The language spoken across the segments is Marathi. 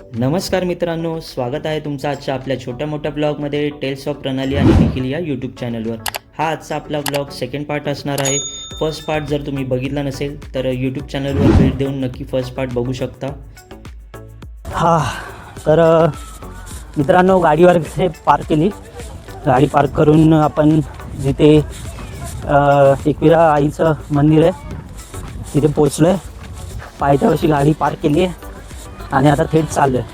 नमस्कार मित्रांनो, स्वागत आहे तुमचं आजच्या आपल्या छोट्या मोठ्या ब्लॉगमध्ये टेल्स ऑफ प्रणाली आणि निखिल या यूट्यूब चॅनलवर. हा आजचा आपला ब्लॉग सेकंड पार्ट असणार आहे. फर्स्ट पार्ट जर तुम्ही बघितला नसेल तर यूट्यूब चॅनलवर भेट देऊन नक्की फर्स्ट पार्ट बघू शकता. तर मित्रांनो, गाडीवर पार्क केली. गाडी पार्क करून आपण जिथे एकविरा आईचं मंदिर आहे तिथे पोचलो आहे. पायथ्यापाशी गाडी पार्क केली आहे आणि आता थेट चाललो आहे.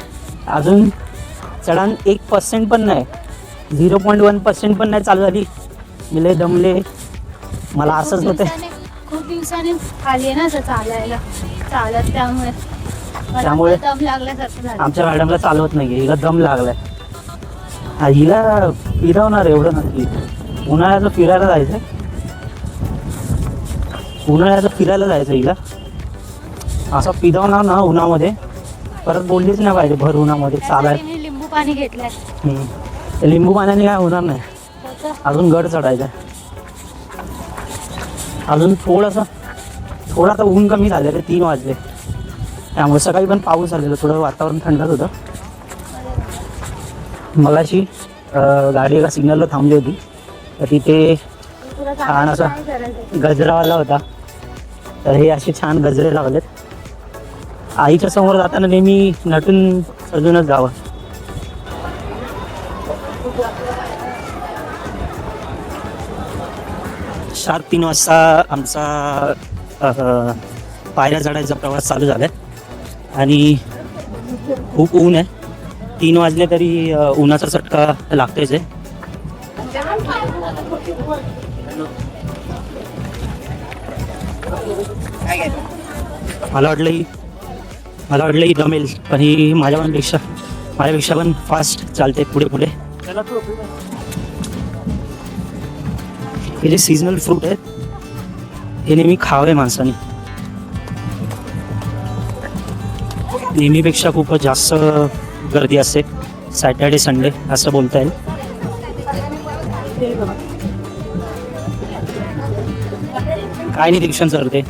अजून चढण 1% पण नाही, 0.1% पण नाही चालू झाली. मी लय दमले. मला असंच होतं, खूप दिवसांनी आली आहे ना असं चालायला चालत, त्यामुळे दम लागल्यासारखं झालं. आमच्या मॅडमला चालवत नाही, हिला दम लागलाय. हिला फिरवणार एवढं नक्की. उन्हाळ्याचं फिरायला जायचं, हिला असं पिरवणार ना उन्हामध्ये. परत बोललीच नाही पाहिजे भर उन्हामध्ये चालाय. त्यासाठी मी लिंबू पाणी घेतलंय. लिंबू पाण्याने काय होणार नाही. अजून गड चढायचा. अजून थोडा तर ऊन कमी झालं रे. 3 वाजले, त्यामुळे सकाळी पण पाऊस आलेला, थोडं वातावरण थंडच होतं. मगाशी गाडी एका सिग्नलला थांबली होती, तर तिथे छान असा गजरावाला होता. तर हे असे छान गजरे लावलेत. आईच्या समोर जाताना नेहमी नटून सजूनच जावं. शार्प 3 वाजता आमचा पायऱ्या चढायचा प्रवास चालू झाला आहे आणि खूप ऊन आहे. 3 वाजले तरी उन्हाचा चटका लागतोच आहे. मला वाटलं ही जमेल, पण ही माझ्यापेक्षा पण फास्ट चालते पुढे. हे जे सीझनल फ्रूट आहेत हे नेहमी खावे माणसाने. नेहमीपेक्षा खूपच जास्त गर्दी असते सॅटर्डे संडे असं बोलता येईल. काय नाही, निरीक्षण करते.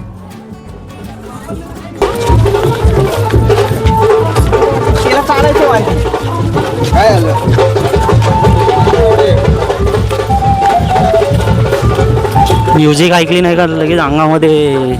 म्युझिक ऐकली नाही का लगेच अंगामध्ये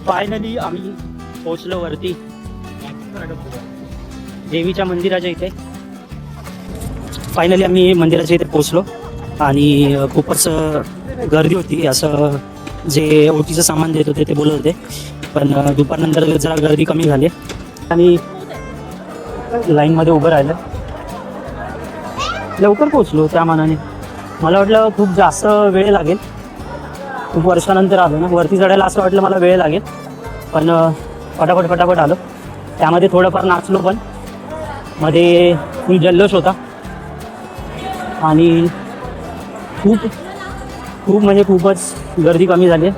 फायनली आम्ही पोहोचलो वरती देवीच्या मंदिराच्या इथे. फायनली आम्ही मंदिराच्या इथे पोहोचलो आणि खूपच गर्दी होती. असं जे ओटीचं सामान देत होते ते बोलत होते, पण दुपारनंतर जरा गर्दी कमी झाली आणि लाईनमध्ये उभं राहिलं. लवकर पोहोचलो त्या मानाने. मला वाटलं खूप जास्त वेळ लागेल. खूप वर्षानंतर आलो ना वरती चढायला, असं वाटलं मला वेळ लागेल, पण फटाफट आलो. त्यामध्ये थोडंफार नाचलो, पण मध्ये फुल जल्लोष होता आणि खूप म्हणजे खूपच गर्दी कमी झाली.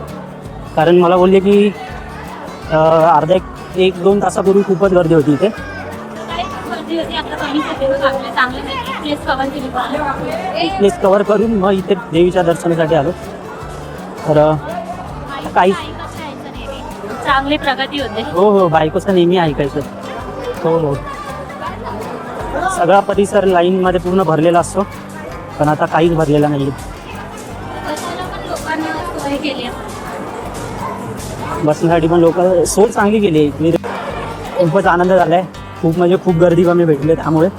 कारण मला बोलले की अर्धा एक दोन तासापूर्वी खूपच गर्दी होती इथे. प्लेस कव्हर करून मग इथे देवीच्या दर्शनासाठी आलो. तर काही चांगली प्रगती होते. हो बायकोचं नेहमी ऐकायचं. हो सगळा परिसर लाईनमध्ये पूर्ण भरलेला असतो, पण आता काहीच भरलेला नाही. बसण्यासाठी पण लोक सोय चांगली केली. खूपच आनंद झाला आहे. खूप म्हणजे खूप गर्दी कमी भेटली. त्यामुळे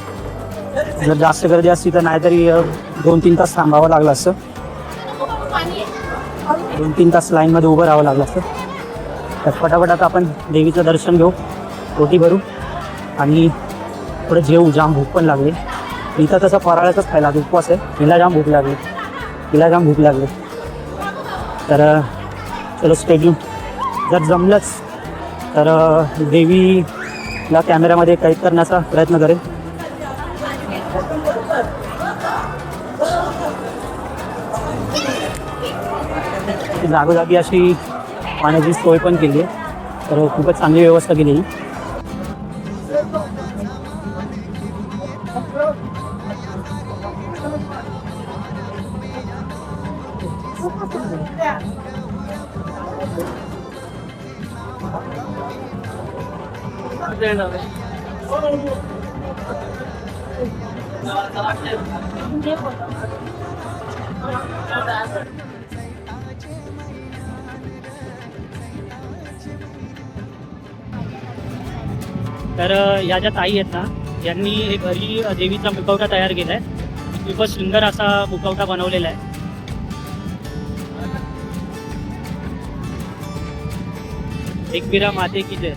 जर जास्त गर्दी असती तर नाहीतरी 2-3 तास थांबावं लागलं असतं. 2-3 तास लाईनमध्ये उभं राहावं लागलं असतं. तर फटाफट आता आपण देवीचं दर्शन घेऊ, ओटी भरू आणि थोडं जेवू. जाम भूक पण लागली. इथं तसं फराळाचंच खायला उपवास आहे. हिला जाम भूक लागली. तर चलो स्टेडियम जर जमलंच तर देवीला कॅमेऱ्यामध्ये कैद करण्याचा प्रयत्न करेल. जागोजागी अशी पाण्याची सोय पण केली आहे. तर खूपच चांगली व्यवस्था केली आहे. तर या ज्या ताई आहेत ना, यांनी हे घरी देवीचा मुखवटा तयार केला आहे. खूपच सुंदर असा मुखवटा बनवलेला आहे. एकविरा माते की जय.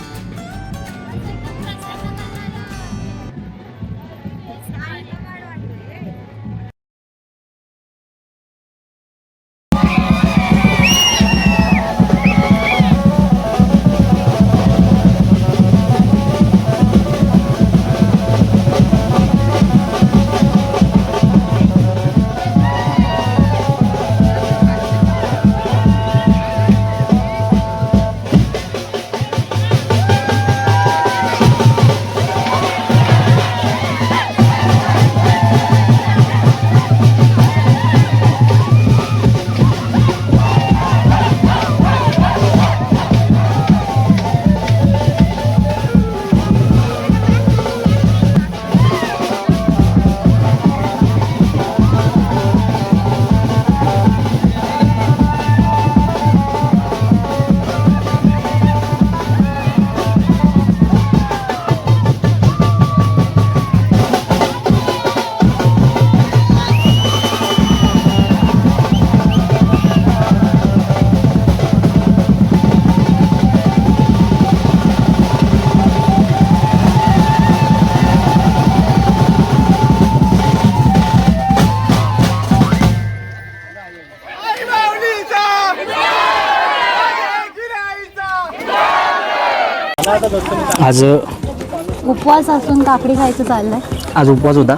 आज उपवास असून काकडी खायचं चाललंय. आज उपवास होता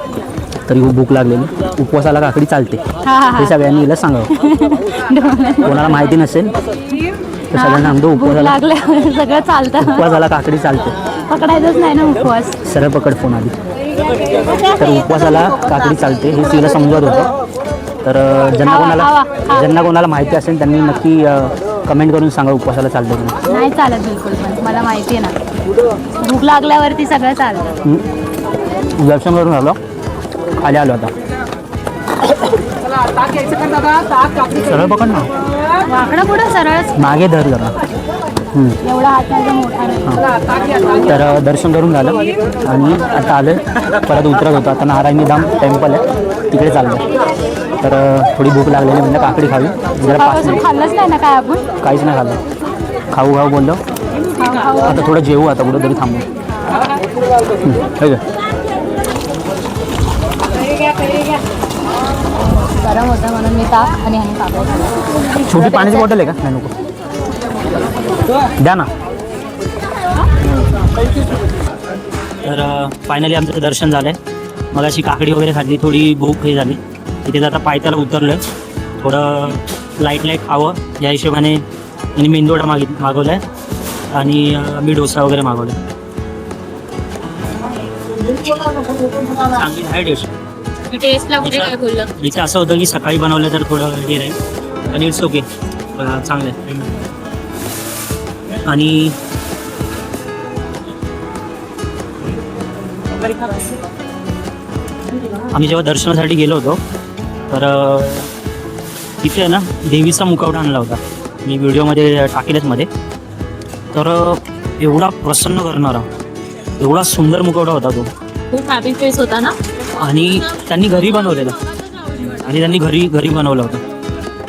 तरी खूप भूक लागलेली. उपवासाला काकडी चालते हे सगळ्यांनी हिला सांगावं. कोणाला माहिती नसेल तर सगळ्यांना सांगतो उपवासाला लागलं सगळं चालतं. उपवासाला काकडी चालते. पकडायचंच नाही ना उपवास. सरळ पकड फोन आधी. तर उपवासाला काकडी चालते हे तिला समजत होतं. तर ज्यांना कोणाला माहिती असेल त्यांनी नक्की कमेंट करून सांगा उपवासाला चालतं की नाही. चालत बिलकुल, पण मला माहिती आहे ना, भूक लागल्यावरती सगळं चालतं. दर्शन करून आलो, खाली आलो. आता सरळ पकड ना. वाकडं पुढं सरळच मागे धर जरा. एवढा हात माझा मोठा नाही. तर दर्शन करून झालं आणि आता आलं परत उतरत होतं. आता नारायणी धाम टेम्पल आहे तिकडे चाललं. तर थोडी भूक लागलेली म्हणजे काकडी खावी. जरा 5 मिनिट खाल्लंच नाही ना काय आपण. काहीच नाही खाल्लं. खाऊ बोललो. आता थोडं जेवू. आता कुठं तरी थांबू. गरम होतं म्हणून मी ताक आणि काकडी. छोटी पाण्याची बॉटल आहे का? नाही नको द्या ना. तर फायनली आमचं दर्शन झालं आहे. मग अशी काकडी वगैरे खाल्ली. थोडी भूक हे झाली. इथे आता पायथ्याला उतरलं. थोडं लाईट खावं या हिशोबाने मी मेंदोडा मागवला आहे. आणि मी डोसा वगैरे मागवला. चांगली आहे डिश. टेस्टला कुठे काय बोललं. इथे असं होतं की सकाळी बनवलं तर थोडं हे राहील आणि इट्स ओके, चांगलं आहे. आणि आम्ही जेव्हा दर्शनासाठी गेलो होतो तर तिथे आहे ना देवीचा मुखवटा आणला होता, मी व्हिडिओमध्ये टाकेलच मध्ये. तर एवढा प्रसन्न करणारा, एवढा सुंदर मुखवटा होता तो. खूप हॅपी फेस होता ना. आणि त्यांनी घरी बनवलेलं, आणि त्यांनी घरी बनवलं होतं.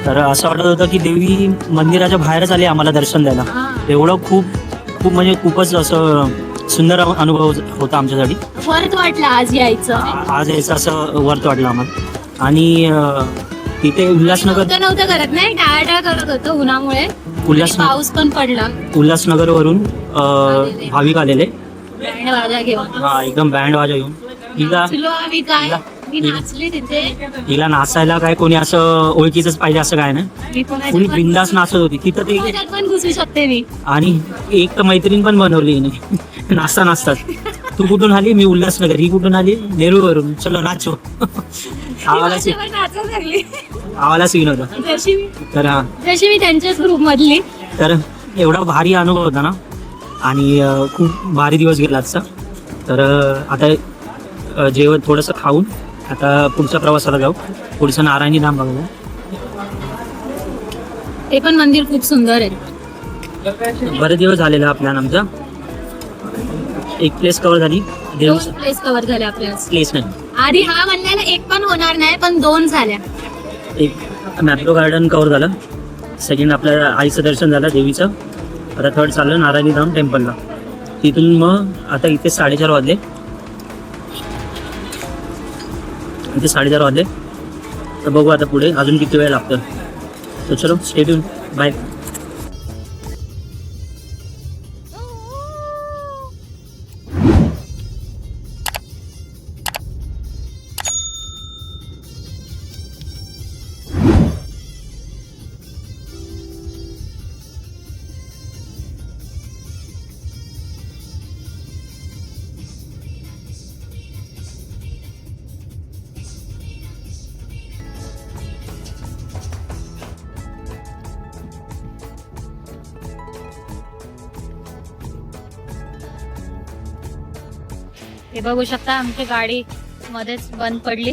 तर असं वाटत होतं की देवी मंदिराच्या बाहेरच आली आम्हाला दर्शन द्यायला. एवढं खूप म्हणजे खूपच असं सुंदर अनुभव होता आमच्यासाठी. वर्थ वाटलं आज यायचं. आज यायचं असं वर्थ वाटलं आम्हाला. आणि तिथे उल्हासनगर नव्हतं करत नाही, टाळाटाळ करत होतं उन्हामुळे. पाऊस पण पडला. उल्हासनगरवरून भाविक आलेले, बँड वाजा घेऊन. हा एकदम बँड वाजा घेऊन. मी नाचले तिथे. हिला नाचायला काय कोणी असं ओळखीच पाहिजे असं काय नाही, कोणी बिंदास नाचत होती तिथं. ते पण घुसू शकते मी. आणि एक तर मैत्रीण पण बनवली हिने नाचतात. तू कुठून आली? मी उल्हासनगर. ही कुठून आली? नेरूळवरून. चलो नाचो. आवाला सीन होता. तर जशी मी त्यांच्याच ग्रुप मधली. तर एवढा भारी अनुभव होता ना, आणि खूप भारी दिवस गेला आजचा. तर आता जेवण थोडंसं खाऊन आता पुढच्या प्रवासाला जाऊ. पुढचं नारायणी धाम बघू. ते पण मंदिर खूप सुंदर आहे. बरेच दिवस झालेला प्लॅन आमचा. एक प्लेस कव्हर झाली, प्लेस कव्हर झाले आपल्या. प्लेस नाही, आधी हा म्हणलेला एक पण होणार नाही, पण 2 झाल्या. एक मॅप्रो गार्डन कव्हर झालं, सेकंड आपल्या आईचं दर्शन झालं देवीचं. आता थर्ड चाललं नारायणी धाम टेम्पलला. तिथून मग आता इथे 4:30 वाजले. इथे 4:30 वाजले. तर बघू आता पुढे अजून किती वेळ लागतं. तर चलो स्टे ट्यून, बाय. हे बघू शकता आमची गाडी मध्येच बंद पडली.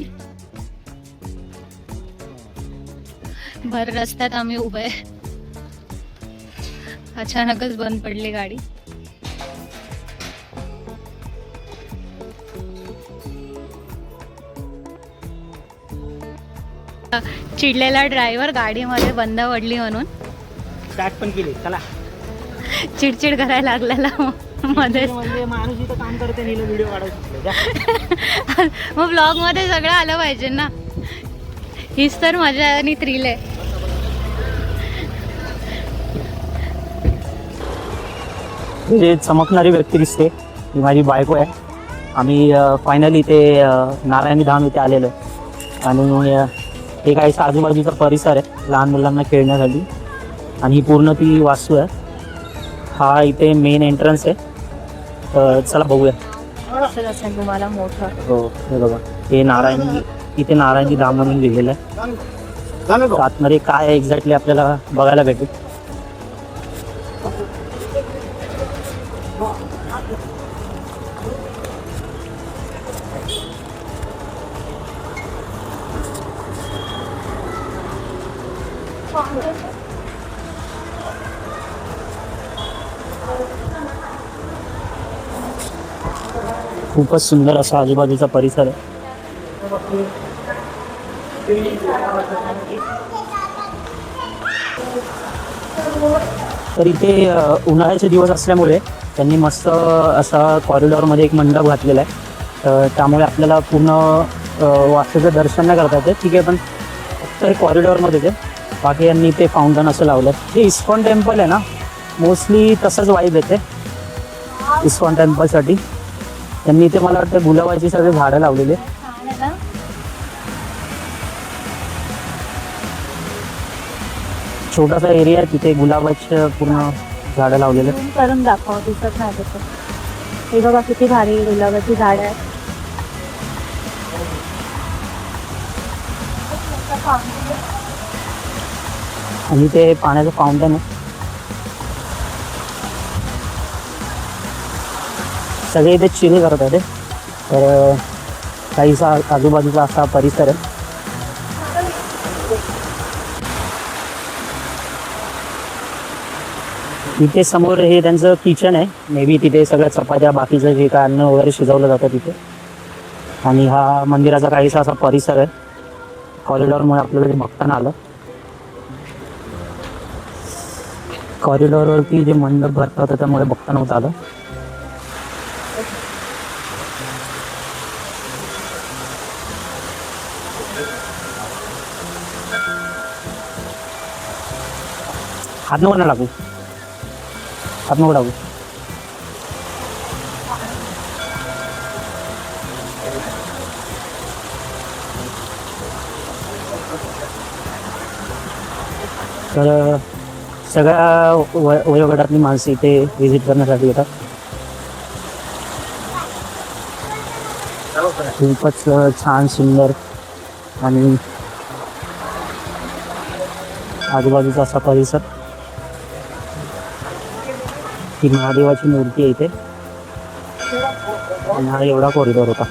भर रस्त्यात आम्ही उभे, अचानकच बंद पडली गाडी. चिडलेला ड्रायव्हर गाडीमध्ये बंद पडली म्हणून. स्टार्ट पण केली. चला, चिडचिड करायला लागलेला मध्ये. म्हणजे माणूस इथं काम करते, नीला व्हिडिओ काढायचं. मग ब्लॉग मध्ये सगळं आलं पाहिजे ना. हीच तर मजा आणि थ्रिल आहे. जे चमकणारी व्यक्ती दिसते ही माझी बायको आहे. आम्ही फायनली ते नारायणी धाम इथे आलेलो आहे. आणि हे काही आजूबाजूचा परिसर आहे लहान मुलांना खेळण्यासाठी. आणि ही पूर्ण ती वास्तू आहे. हा इथे मेन एंट्रन्स आहे. चला बघूया. तुम्हाला मोठं. हो, हे बघा, हे नारायणी, इथे नारायणी धाम म्हणून लिहिलेलं आहे. आतमध्ये काय आहे एक्झॅक्टली आपल्याला बघायला भेटेल. खूपच सुंदर असा आजूबाजूचा परिसर आहे. तर इथे उन्हाळ्याचे दिवस असल्यामुळे त्यांनी मस्त असा कॉरिडॉरमध्ये एक मंडप घातलेला आहे. त्यामुळे आपल्याला पूर्ण वास्तूचं दर्शन नाही करता येते. ठीक आहे, पण फक्त हे कॉरिडॉरमध्ये आहे. बाकी यांनी ते फाउंटन असं लावलं. हे इस्कॉन टेम्पल आहे ना, मोस्टली तसंच वाईब येते इस्कॉन टेम्पलसाठी. त्यांनी इथे मला वाटतं गुलाबाची सगळे झाडं लावलेले. छोटासा एरिया आहे तिथे गुलाबाचं पूर्ण झाडं लावलेले. झूम करून दाखव, दिसत नाही तसं. हे बघा किती भारी गुलाबाची झाड आहे. आणि ते पाण्याचं फाउंटन आहे. सगळे इथे चिल करत आहे. तर काहीसा आजूबाजूचा असा परिसर आहे. इथे समोर हे त्यांचं किचन आहे. मे बी तिथे सगळ्या चपात्या बाकीचं जे काय अन्न वगैरे शिजवलं जातं तिथे. आणि हा मंदिराचा काहीसा असा परिसर आहे. कॉरिडॉरमुळे आपल्याला ते बघताना आलं. कॉरिडॉरवरती जे मंडप भरतं होतं त्यामुळे बघता नव्हतं आलं. हात नको ना लागू, हात नको लागू. तर सगळ्या वयोगटातली माणसं इथे व्हिजिट करण्यासाठी येतात. खूपच छान सुंदर आणि आजूबाजूचा असा परिसर. ही महादेवाची मूर्ती आहे इथे. आणि हा एवढा कॉरिडॉर होता.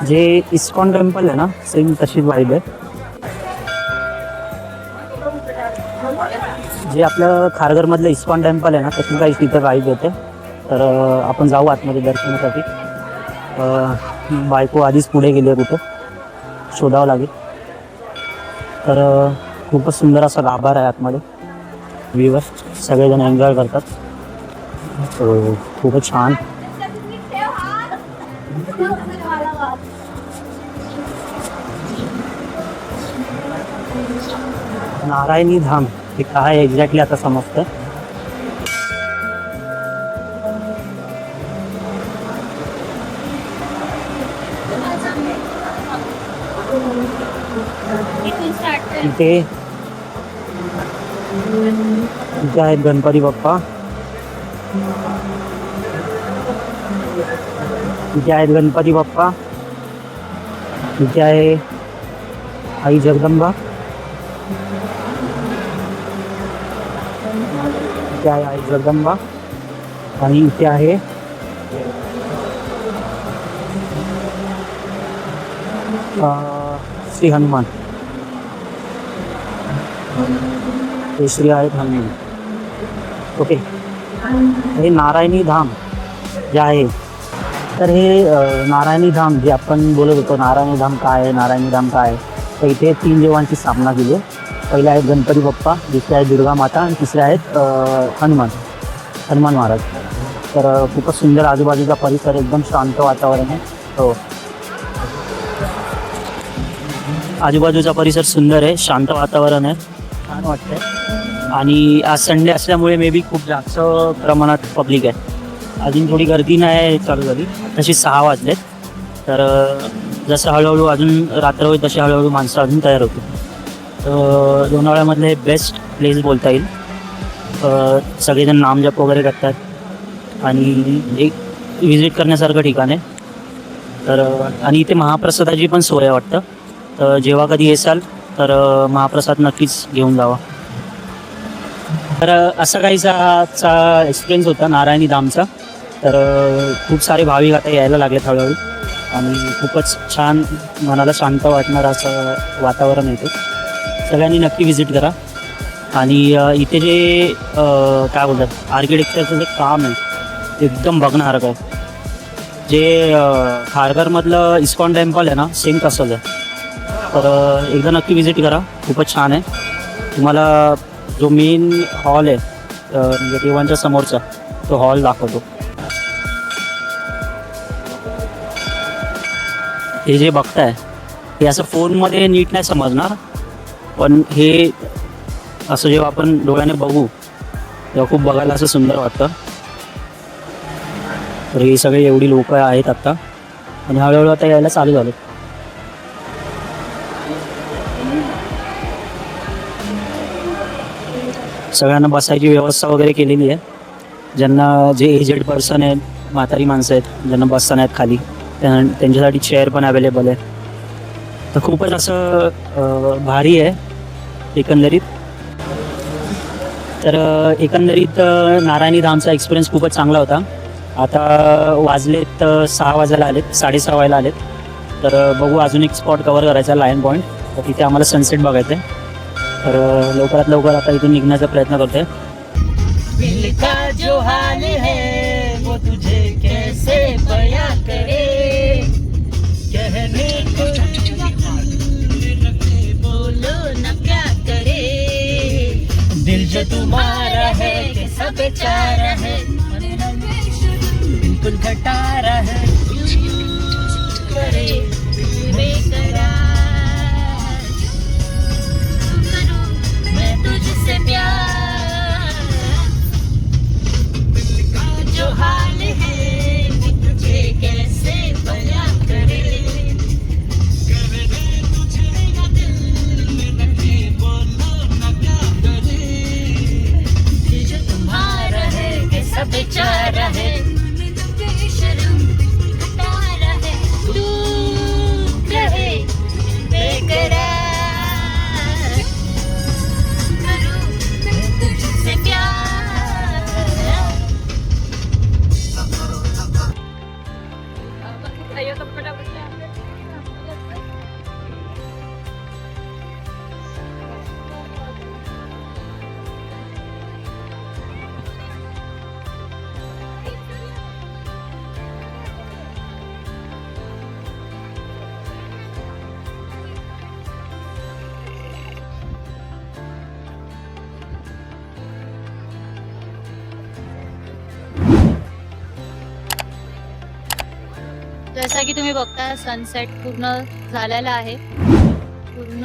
जे इस्कॉन टेम्पल आहे ना, सेम तशीच वाईब आहे. जे आपलं खारघरमधलं इस्कॉन टेम्पल आहे ना, तशी काही तिथे वाईब येते. तर आपण जाऊ आतमध्ये दर्शनासाठी. बायको आधीच पुढे गेली आहे, कुठं शोधावं लागेल. तर खूपच सुंदर असा गाभार आहे आतमध्ये. व्ह्यूवर सगळेजण एन्जॉय करतात. खूपच छान. नारायणी धाम हे काय एक्झॅक्टली आता समजतं. इथे आहेत गणपती बाप्पा. इथे आहेत गणपती बाप्पा. इथे आहे आई जगदंबा. इथे आहे आई जगदंबा. आणि इथे आहे श्री हनुमान. हे श्री आहेत हनुमान. ओके. हे नारायणी धाम जे आहे, तर हे नारायणी धाम जे आपण बोलत होतो, नारायणी धाम काय आहे, नारायणी धाम काय आहे, तर इथे 3 देवांची स्थापना केली आहे. पहिले आहेत गणपती बाप्पा, दुसरे आहेत दुर्गा माता आणि तिसरे आहेत हनुमान महाराज. तर खूपच सुंदर आजूबाजूचा परिसर, एकदम शांत वातावरण आहे. हो, आजूबाजूचा परिसर सुंदर आहे, शांत वातावरण आहे, छान वाटतंय. आणि आज संडे असल्यामुळे मे बी खूप जास्त प्रमाणात पब्लिक आहे. अजून थोडी गर्दी नाही चालू झाली, तशी 6 वाजलेत. तर जसं हळूहळू अजून रात्र होईल तशी हळूहळू माणसं अजून तयार होतील. तर लोणावळ्यामधलं हे बेस्ट प्लेस बोलता येईल. सगळेजण नामजप वगैरे करतात आणि एक विजिट करण्यासारखं ठिकाण आहे. तर आणि इथे महाप्रसादाची पण सोय आहे वाटतं. तर जेव्हा कधी येसाल तर महाप्रसाद नक्कीच घेऊन जावा. तर असा काहीचा आजचा एक्सपिरियन्स होता नारायणी धामचा. तर खूप सारे भाविक आता यायला लागलेत हळूहळू आणि खूपच छान, मनाला शांत वाटणारं असं वातावरण आहे. सगळ्यांनी नक्की व्हिजिट करा. आणि इथे जे काय बोलतात आर्किटेक्चरचं जे काम आहे एकदम बघण्यासारखं आहे. जे खारघरमधलं इस्कॉन टेम्पल आहे ना, सेम तसंच आहे. तर एकदा नक्की व्हिजिट करा, खूपच छान आहे. तुम्हाला जो मेन हॉल आहे म्हणजे देवांच्या समोरचा, तो हॉल दाखवतो. हे जे बघताय हे असं फोनमध्ये नीट नाही समजणार, पण हे असं जेव्हा आपण डोळ्याने बघू तेव्हा खूप बघायला असं सुंदर वाटतं. तर हे सगळे एवढी लोक आहेत आत्ता आणि हळूहळू आता यायला चालू झाले. सगळ्यांना बसायची व्यवस्था वगैरे केलेली आहे. ज्यांना जे एजेड पर्सन आहेत, म्हातारी माणसं आहेत, ज्यांना बसता नाहीत खाली, त्यांच्यासाठी चेअर पण अवेलेबल आहे. तर खूपच असं भारी आहे एकंदरीत. तर एकंदरीत नारायणी धामचा एक्सपिरियन्स खूपच चांगला होता. आता वाजलेत 6 वाजायला आलेत, 6:30 व्हायला आलेत. तर बघू, अजून एक स्पॉट कवर करायचा लायन पॉईंट. तर तिथे आम्हाला सनसेट बघायचं आहे. तर लवकरात लवकर आता इथून निघण्याचा प्रयत्न करतोय. दिल का जो हाल है वो तुझे कैसे बयां करे, कहने को बोलो न क्या करे, दिल जो तुम्हारा है कैसा बेचारा है, बिल्कुल खटारा है, करे बेकरार, करूं मैं तुझसे प्यार, जो हाल है वो तुझे कैसे बयां करे, दिल जो तुम्हारा है कैसा बेचारा है, बेशर्म खटारा है, तू रहे बेकरार, करूं मैं तुझसे प्यार. जसं की तुम्ही बघता सनसेट पूर्ण झालेला आहे. पूर्ण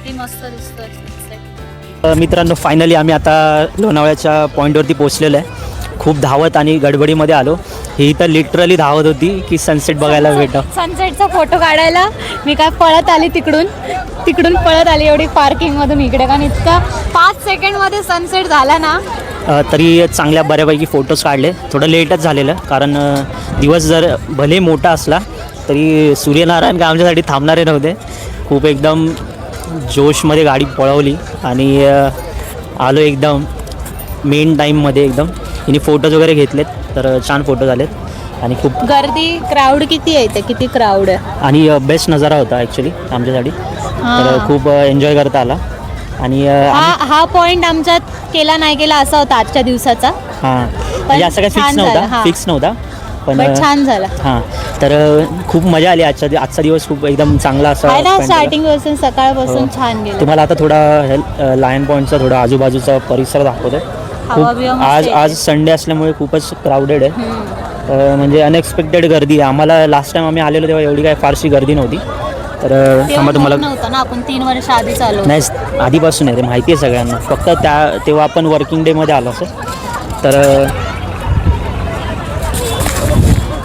किती मस्त दिसतोय सनसेट. मित्रांनो, फायनली आम्ही आता लोणावळ्याच्या पॉईंटवरती पोहोचलेलो आहे. खूप धावत आणि गडबडीमध्ये आलो. ही तर लिटरली धावत होती की सनसेट बघायला भेटा. सनसेटचा फोटो काढायला मी काय पळत आली, तिकडून पळत आली एवढी पार्किंगमधून इकडे, कारण इतका 5 सेकंडमध्ये सनसेट झाला ना. तरी चांगल्या बऱ्यापैकी फोटोज काढले. थोडं लेटच झालेलं, कारण दिवस जर भले मोठा असला तरी सूर्यनारायण काय आमच्यासाठी थांबणारे नव्हते. खूप एकदम जोशमध्ये गाडी पळवली आणि आलो एकदम मेन टाईममध्ये एकदम. हिने फोटोज वगैरे घेतलेत, तर छान फोटो झालेत. आणि खूप गर्दी, क्राऊड किती आहे, ते किती क्राऊड आहे. आणि बेस्ट नजारा होता ॲक्च्युली आमच्यासाठी. तर खूप एन्जॉय करता आला. आणि हा पॉइंट आमच्यात केला नाही केला असा होता आजच्या दिवसाचा. हां, म्हणजे असं काही फिक्स नव्हता पण छान झाला. हां, तर खूप मजा आली. आजचा दिवस खूप एकदम चांगला असा स्टार्टिंग पासून सकाळपासून छान गेला. तुम्हाला आता थोडा लायन पॉईंटचा थोडा आजूबाजूचा परिसर दाखवतोय. आज संडे असल्यामुळे खूपच क्राऊडेड आहे. म्हणजे अनएक्सपेक्टेड गर्दी आहे. आम्हाला लास्ट टाइम आम्ही आलेलो तेव्हा एवढी काय फारशी गर्दी नव्हती. तर तुम्हाला नव्हतं ना, आपण 3 वर्ष आधी चालू. नाही, आधीपासून आहे ते माहिती आहे सगळ्यांना. फक्त तेव्हा आपण वर्किंग डेमध्ये आलो असं.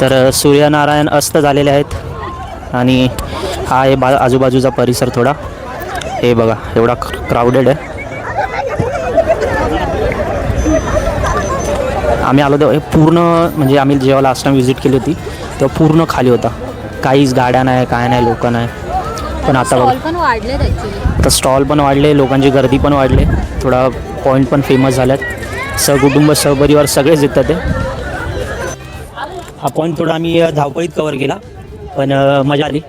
तर सूर्यनारायण अस्त झालेले आहेत आणि हा आहे आजूबाजूचा परिसर थोडा. हे बघा, एवढा क्राऊडेड आहे. आम्ही आलो तेव्हा पूर्ण, म्हणजे आम्ही जेव्हा लास्ट टाइम व्हिजिट केली होती तेव्हा पूर्ण खाली होता. काहीच गाड्या नाही, काय नाही, लोक नाही. पण आता आता स्टॉल पण वाढले, लोकांची गर्दी पण वाढली. थोडा पॉईंट पण फेमस झाल्यात. सहकुटुंब सहपरिवार सगळेच येतात ते. हा पॉईंट थोडा आम्ही धावपळीत कवर केला, पण मजा आली.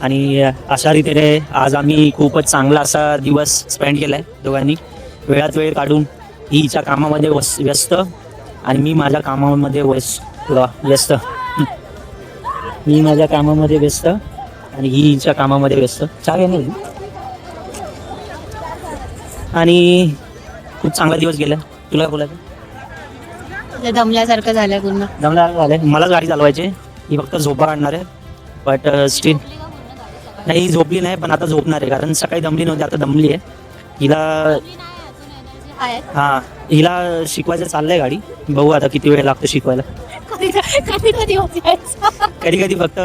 आणि अशा रीतीने आज आम्ही खूपच चांगला असा दिवस स्पेंड केला आहे दोघांनी. वेळात वेळ काढून ही हिच्या कामामध्ये व्यस्त आणि मी माझ्या कामामध्ये व्यस्त. मी माझ्या कामामध्ये व्यस्त आणि ही हिच्या कामामध्ये व्यस्त. चालेल नाही. आणि खूप चांगला दिवस गेला. तुला बोलायचं? दमल्यासारखं झालंय पूर्ण. झालं. मलाच गाडी चालवायची, ही फक्त झोपा काढणार आहे. बट स्टील नाही, झोपली नाही, पण आता झोपणार आहे. कारण सकाळी दमली नव्हती, आता दमली आहे. हिला हिला शिकवायचं चाललंय गाडी. बघू आता किती वेळ लागतो शिकवायला. कधी कधी फक्त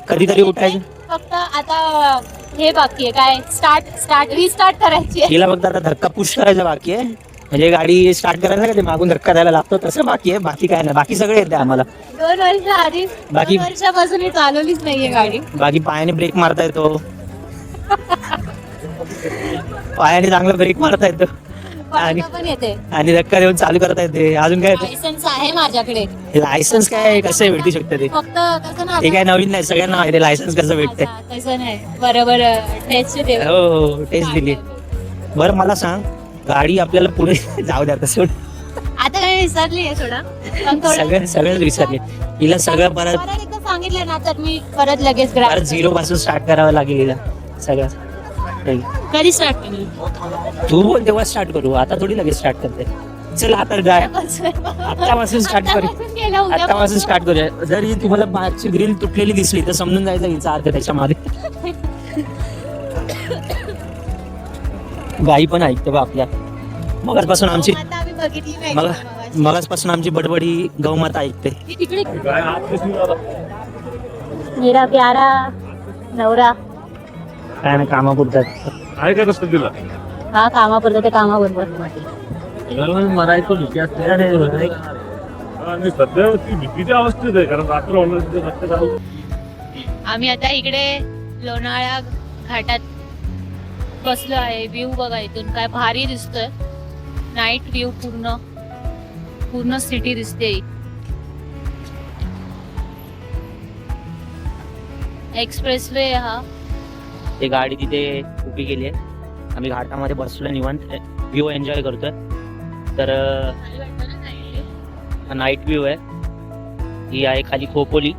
कधीतरी उठायचं. फक्त आता हे बाकी आहे काय स्टार्ट रिस्टार्ट करायची आहे. तिला फक्त आता धक्का पुश करायचा बाकी आहे. म्हणजे गाडी स्टार्ट करायला का ते मागून धक्का द्यायला लागतो तसं बाकी आहे. बाकी काय नाही, बाकी सगळे येते आम्हाला. 2 वर्ष आधी बाकी- 2 वर्षापासून मी चालवलीच नाहीये गाडी. बाकी पायाने ब्रेक मारता येतो, पायाने चांगला ब्रेक मारता येतो आणि पळता पण येते. आणि धक्का देऊन चालू करता येते. अजून काय येते? लायसन्स आहे माझ्याकडे. लायसन्स काय कसं भेटू शकतं ते? फक्त कसं ना ते काय नवीन नाही, सगळ्यांना माहिती लायसन्स कसं भेटते. अच्छा, तसं नाही बरोबर टेस्ट दे. हो हो टेस्ट दिली. बरं मला सांग, गाडी आपल्याला पुढे जाऊ द्या तसं आता काय विसरली आहे थोडा पण थोडं- सगळंच विसरले. हिला सगळं परत परत एकदा सांगितलं ना तर मी परत लगेच grab परत झिरो पासून स्टार्ट करावं लागेल हिला सगळं. कधी स्टार्ट केली. तू बोल तेव्हा स्टार्ट करू, आता थोडी लगेच स्टार्ट करते. चल आता जाय, आतापासून स्टार्ट करू. आतापासून केलं, उद्यापासून. आतापासून स्टार्ट करूया. जर ही तुम्हाला मागची ग्रिल तुटलेली दिसली तर समजून जायचं हिचा अर्थ त्याच्या मागे. गाई पण ऐकते बा आपल्या. मगाचपासून आमची आता आम्ही बघितली नाही मग मगाशी. मगाचपासून आमची बडबडी गौमाता ऐकते. ती तिकडे मेरा प्यारा नवरा. काय ना कामापुरतात. आहे का रस्ता दिला हा कामापुरता ते कामाबरोबर. मरायचं भीती असते ना रे. आणि सध्या ती भीतीच्या अवस्थेत आहे कारण रात्र होणार रस्ते चालू. आम्ही आता इकडे लोणावळा घाटात बसलो आहे. व्ह्यू बघा इथून काय भारी दिसतोय. नाईट व्ह्यू पूर्ण सिटी दिसते. एक्सप्रेसवे हा. ते गाडी तिथे उभी केली आहे. आम्ही घाटामध्ये बसलो निवांत व्ह्यू एन्जॉय करतोय. तर नाईट व्ह्यू आहे. ही आहे खाली खोपोली.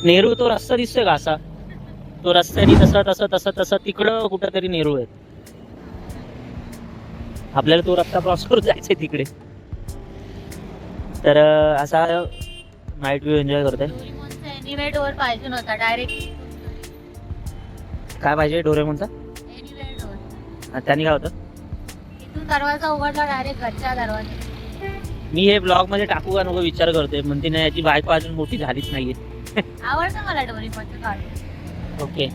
नेहरू तो रस्ता दिसतोय का असा, तो रस्त्याने तसं तसं तसं तसं तिकडं कुठं तरी नेहरू आहे. आपल्याला तो रस्ता क्रॉस करून जायचंय तिकडे. तर असा नाईट व्ह्यू एन्जॉय करतोय. एनिवे डोअर पाहिजे नव्हता डायरेक्ट. काय पाहिजे डोरेमोनचा? Anyway door. त्यांनी काय होतं? इथून दरवाजा उघडला डायरेक्ट घरच्या दरवाजा. मी हे ब्लॉग मध्ये टाकू का नको विचार करतोय. म्हणते नाही याची बायको अजून मोठी झालीच नाहीये. आवडतं मला डोरेमोनचं कार्टून. ओके